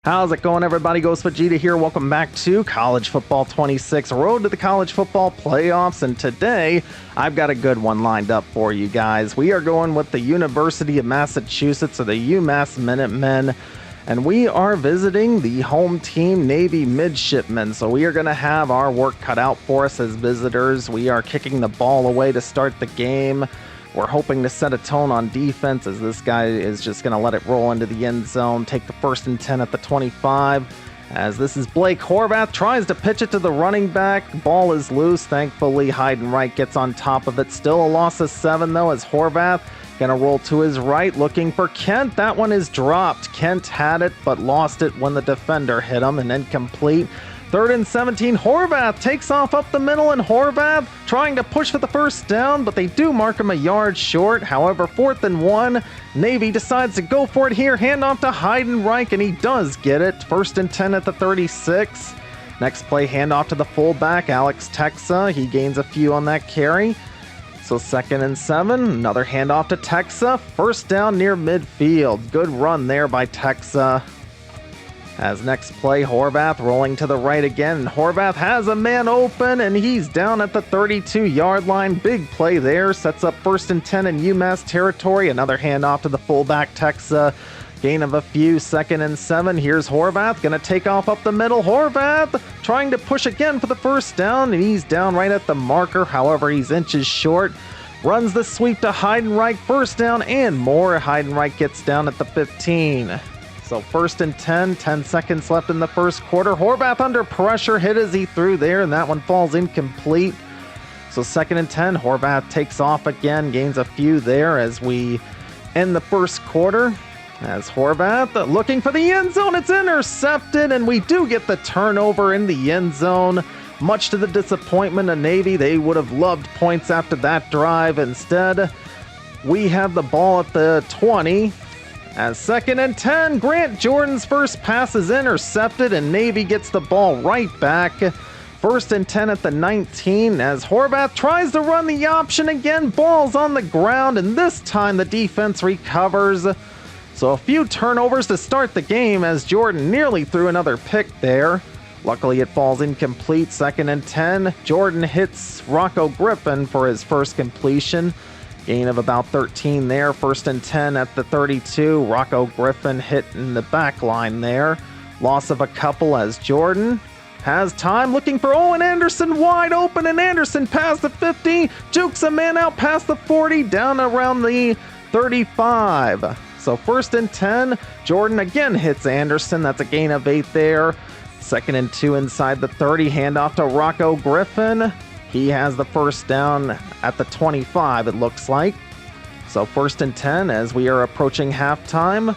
How's it going, everybody? Ghost Vegeta here. Welcome back to College Football 26, Road to the College Football Playoffs, and today I've got a good one lined up for you guys. We are going with the University of Massachusetts, or the UMass Minutemen, and we are visiting the home team, Navy Midshipmen. So we are going to have our work cut out for us as visitors. We are kicking the ball away to start the game. We're hoping to set a tone on defense, as this guy is just going to let it roll into the end zone, take the 1st and 10 at the 25. As this is Blake Horvath, tries to pitch it to the running back. Ball is loose. Thankfully, Heidenreich gets on top of it. Still a loss of 7, though, as Horvath going to roll to his right, looking for Kent. That one is dropped. Kent had it, but lost it when the defender hit him, and incomplete. 3rd and 17, Horvath takes off up the middle, and Horvath trying to push for the first down, but they do mark him a yard short. However, 4th and 1, Navy decides to go for it here. Handoff to Heidenreich, and he does get it. 1st and 10 at the 36. Next play, handoff to the fullback, Alex Texa. He gains a few on that carry. So 2nd and 7, another handoff to Texa. 1st down near midfield. Good run there by Texa. As next play, Horvath rolling to the right again, and Horvath has a man open, and he's down at the 32-yard line. Big play there, sets up 1st and 10 in UMass territory. Another handoff to the fullback, Texa. Gain of a few, 2nd and 7. Here's Horvath, going to take off up the middle. Horvath trying to push again for the 1st down, and he's down right at the marker. However, he's inches short. Runs the sweep to Heidenreich, 1st down and more. Heidenreich gets down at the 15. So 1st and 10, 10 seconds left in the first quarter. Horvath under pressure, hit as he threw there, and that one falls incomplete. So 2nd and 10, Horvath takes off again, gains a few there as we end the first quarter. As Horvath looking for the end zone, it's intercepted, and we do get the turnover in the end zone. Much to the disappointment of Navy, they would have loved points after that drive. Instead, we have the ball at the 20. As 2nd and 10, Grant Jordan's first pass is intercepted, and Navy gets the ball right back. 1st and 10 at the 19, as Horvath tries to run the option again. Ball's on the ground, and this time the defense recovers. So a few turnovers to start the game, as Jordan nearly threw another pick there. Luckily, it falls incomplete. 2nd and 10, Jordan hits Rocco Griffin for his first completion. Gain of about 13 there. 1st and 10 at the 32. Rocco Griffin hit in the back line there. Loss of a couple as Jordan has time, looking for Owen Anderson wide open, and Anderson past the 50. Jukes a man out past the 40, down around the 35. So 1st and 10. Jordan again hits Anderson. That's a gain of 8 there. 2nd and 2 inside the 30. Handoff to Rocco Griffin. He has the 1st down at the 25, it looks like. So 1st and 10 as we are approaching halftime.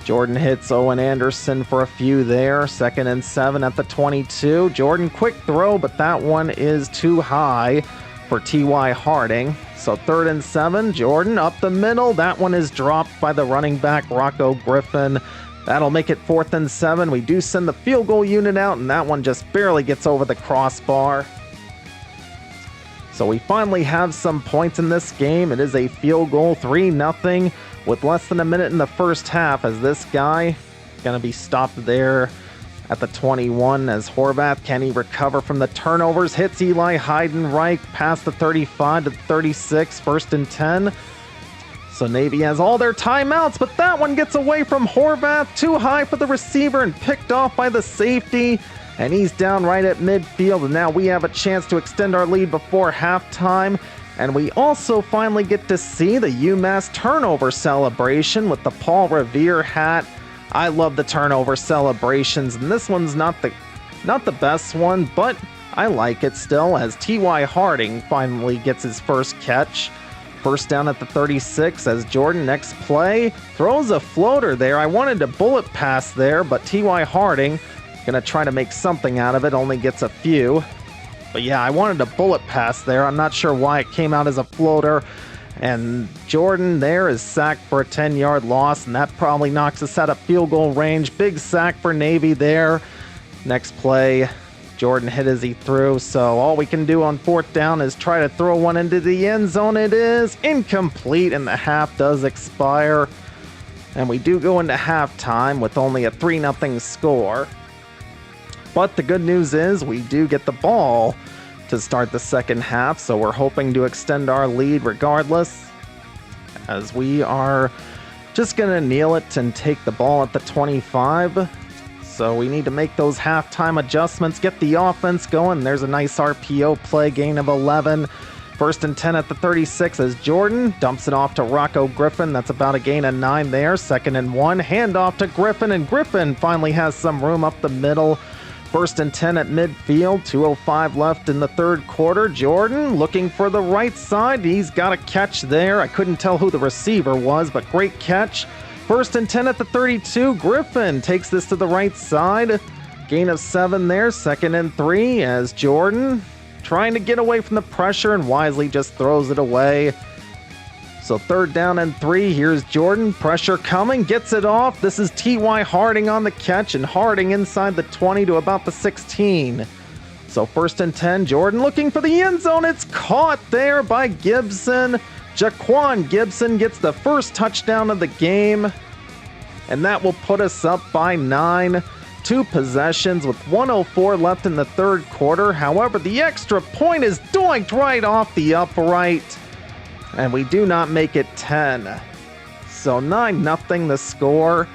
Jordan hits Owen Anderson for a few there. 2nd and 7 at the 22. Jordan quick throw, but that one is too high for T.Y. Harding. So 3rd and 7, Jordan up the middle. That one is dropped by the running back, Rocco Griffin. That'll make it 4th and 7. We do send the field goal unit out, and that one just barely gets over the crossbar. So we finally have some points in this game. It is a field goal, 3-0, with less than a minute in the first half, as this guy going to be stopped there at the 21 as Horvath. Can he recover from the turnovers? Hits Eli Heidenreich past the 35 to the 36, 1st and 10. So Navy has all their timeouts, but that one gets away from Horvath. Too high for the receiver and picked off by the safety. And he's down right at midfield, and now we have a chance to extend our lead before halftime. And we also finally get to see the UMass turnover celebration with the Paul Revere hat. I love the turnover celebrations, and this one's not the best one, but I like it still, as T.Y. Harding finally gets his first catch. 1st down at the 36 as Jordan, next play, throws a floater there. I wanted to bullet pass there, but T.Y. Harding gonna try to make something out of it, only gets a few. But yeah, I wanted a bullet pass there. I'm not sure why it came out as a floater. And Jordan there is sacked for a 10-yard loss, and that probably knocks us out of field goal range. Big sack for Navy there. Next play, Jordan hit as he threw, so all we can do on 4th down is try to throw one into the end zone. It is incomplete, and the half does expire. And we do go into halftime with only a 3-0 score. But the good news is we do get the ball to start the second half, so we're hoping to extend our lead regardless, as we are just going to kneel it and take the ball at the 25. So we need to make those halftime adjustments, get the offense going. There's a nice RPO play, gain of 11. First and 10 at the 36 as Jordan dumps it off to Rocco Griffin. That's about a gain of 9 there. Second and 1, handoff to Griffin, and Griffin finally has some room up the middle. First and 10 at midfield, 2:05 left in the third quarter. Jordan looking for the right side. He's got a catch there. I couldn't tell who the receiver was, but great catch. First and 10 at the 32. Griffin takes this to the right side. Gain of 7 there. Second and 3 as Jordan trying to get away from the pressure and wisely just throws it away. So third down and 3. Here's Jordan. Pressure coming. Gets it off. This is T.Y. Harding on the catch, and Harding inside the 20 to about the 16. So first and 10. Jordan looking for the end zone. It's caught there by Gibson. Jaquan Gibson gets the first touchdown of the game, and that will put us up by 9. 2 possessions with 1:04 left in the third quarter. However, the extra point is doinked right off the upright, and we do not make it 10. So 9-0 the score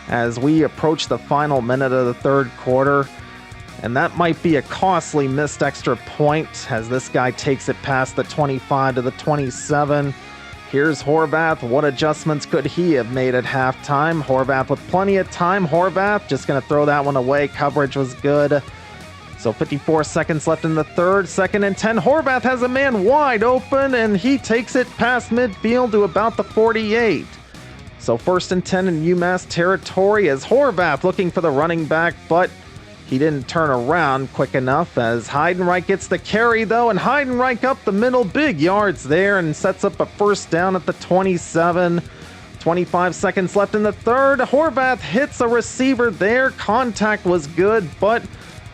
as we approach the final minute of the third quarter. And that might be a costly missed extra point as this guy takes it past the 25 to the 27. Here's Horvath. What adjustments could he have made at halftime? Horvath with plenty of time. Horvath just going to throw that one away. Coverage was good. So 54 seconds left in the third. Second and 10. Horvath has a man wide open, and he takes it past midfield to about the 48. So first and 10 in UMass territory as Horvath looking for the running back, but he didn't turn around quick enough as Heidenreich gets the carry though, and Heidenreich up the middle, big yards there, and sets up a first down at the 27. 25 seconds left in the third. Horvath hits a receiver there. Contact was good, but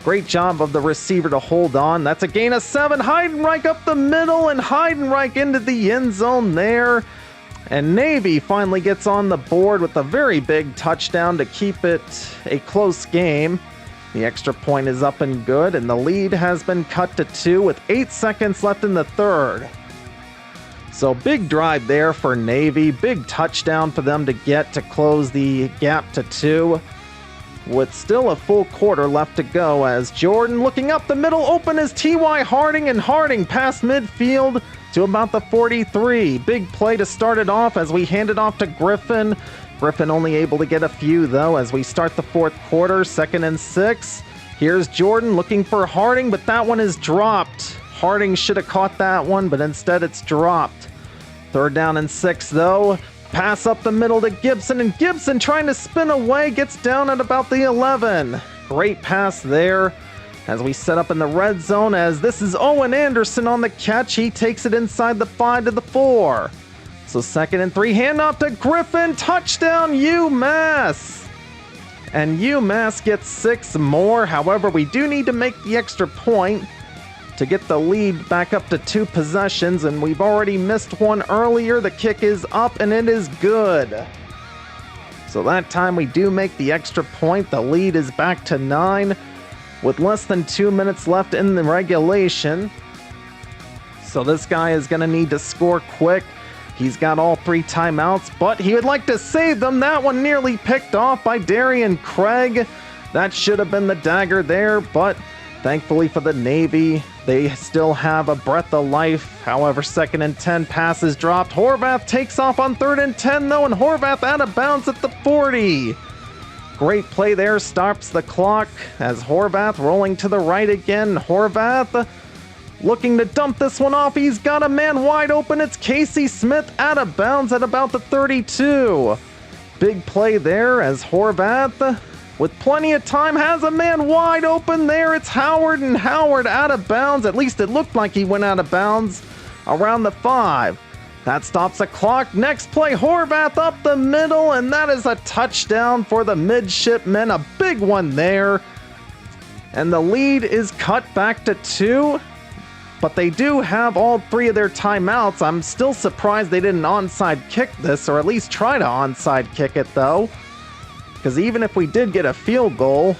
great job of the receiver to hold on. That's a gain of 7. Heidenreich up the middle, and Heidenreich into the end zone there. And Navy finally gets on the board with a very big touchdown to keep it a close game. The extra point is up and good, and the lead has been cut to 2 with 8 seconds left in the third. So big drive there for Navy, big touchdown for them to get to close the gap to 2. With still a full quarter left to go as Jordan looking up the middle, open is T.Y. Harding, and Harding past midfield to about the 43. Big play to start it off as we hand it off to Griffin. Griffin only able to get a few though as we start the fourth quarter. Second and 6. Here's Jordan looking for Harding, but that one is dropped. Harding should have caught that one, but instead it's dropped. Third down and 6 though. Pass up the middle to Gibson, and Gibson trying to spin away, gets down at about the 11. Great pass there as we set up in the red zone as this is Owen Anderson on the catch. He takes it inside the 5 to the 4. So second and 3, handoff to Griffin, touchdown UMass. And UMass gets 6 more. However, we do need to make the extra point to get the lead back up to 2 possessions, and we've already missed one earlier. The kick is up, and it is good. So that time we do make the extra point. The lead is back to 9 with less than 2 minutes left in the regulation. So this guy is going to need to score quick. He's got all 3 timeouts, but he would like to save them. That one nearly picked off by Darian Craig. That should have been the dagger there, but thankfully for the Navy, they still have a breath of life. However, second and 10, passes dropped. Horvath takes off on third and 10 though, and Horvath out of bounds at the 40. Great play there, stops the clock as Horvath rolling to the right again. Horvath looking to dump this one off. He's got a man wide open. It's Casey Smith out of bounds at about the 32. Big play there as Horvath, with plenty of time, has a man wide open there. It's Howard, and Howard out of bounds. At least it looked like he went out of bounds around the 5. That stops the clock. Next play, Horvath up the middle, and that is a touchdown for the midshipmen. A big one there. And the lead is cut back to 2. but they do have all 3 of their timeouts. I'm still surprised they didn't onside kick this, or at least try to onside kick it though, because even if we did get a field goal,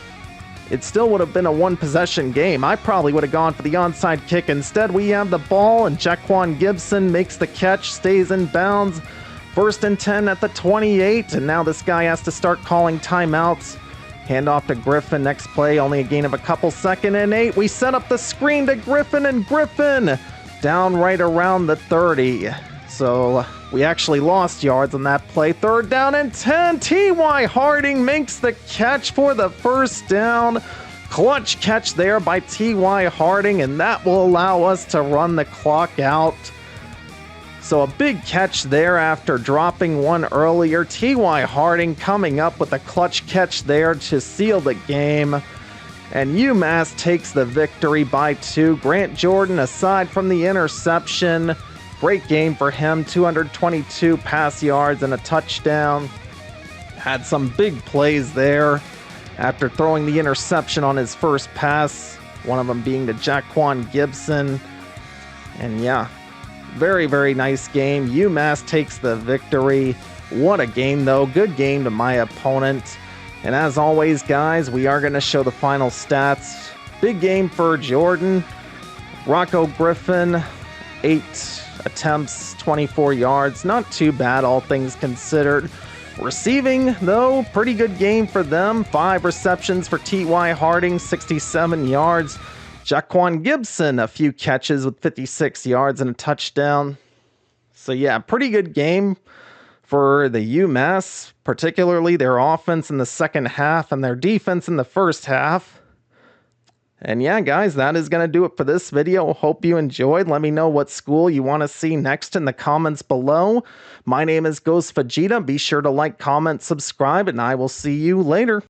it still would have been a 1-possession game. I probably would have gone for the onside kick. Instead, we have the ball, and Jaquan Gibson makes the catch, stays in bounds. 1st and 10 at the 28, and now this guy has to start calling timeouts. Hand off to Griffin. Next play, only a gain of a couple. 2nd and 8. We set up the screen to Griffin, and Griffin down right around the 30. So we actually lost yards on that play. 3rd down and 10. T.Y. Harding makes the catch for the 1st down. Clutch catch there by T.Y. Harding, and that will allow us to run the clock out. So a big catch there after dropping one earlier. T.Y. Harding coming up with a clutch catch there to seal the game. And UMass takes the victory by 2. Grant Jordan, aside from the interception, great game for him. 222 pass yards and a touchdown. Had some big plays there after throwing the interception on his first pass. One of them being to Jaquan Gibson. And yeah, very, very nice game. UMass takes the victory. What a game, though. Good game to my opponent. And as always, guys, we are going to show the final stats. Big game for Jordan. Rocco Griffin, 8 attempts, 24 yards. Not too bad, all things considered. Receiving, though, pretty good game for them. 5 receptions for T.Y. Harding, 67 yards. Jaquan Gibson, a few catches with 56 yards and a touchdown. So yeah, pretty good game for the UMass, particularly their offense in the second half and their defense in the first half. And yeah, guys, that is going to do it for this video. Hope you enjoyed. Let me know what school you want to see next in the comments below. My name is Ghost Vegeta. Be sure to like, comment, subscribe, and I will see you later.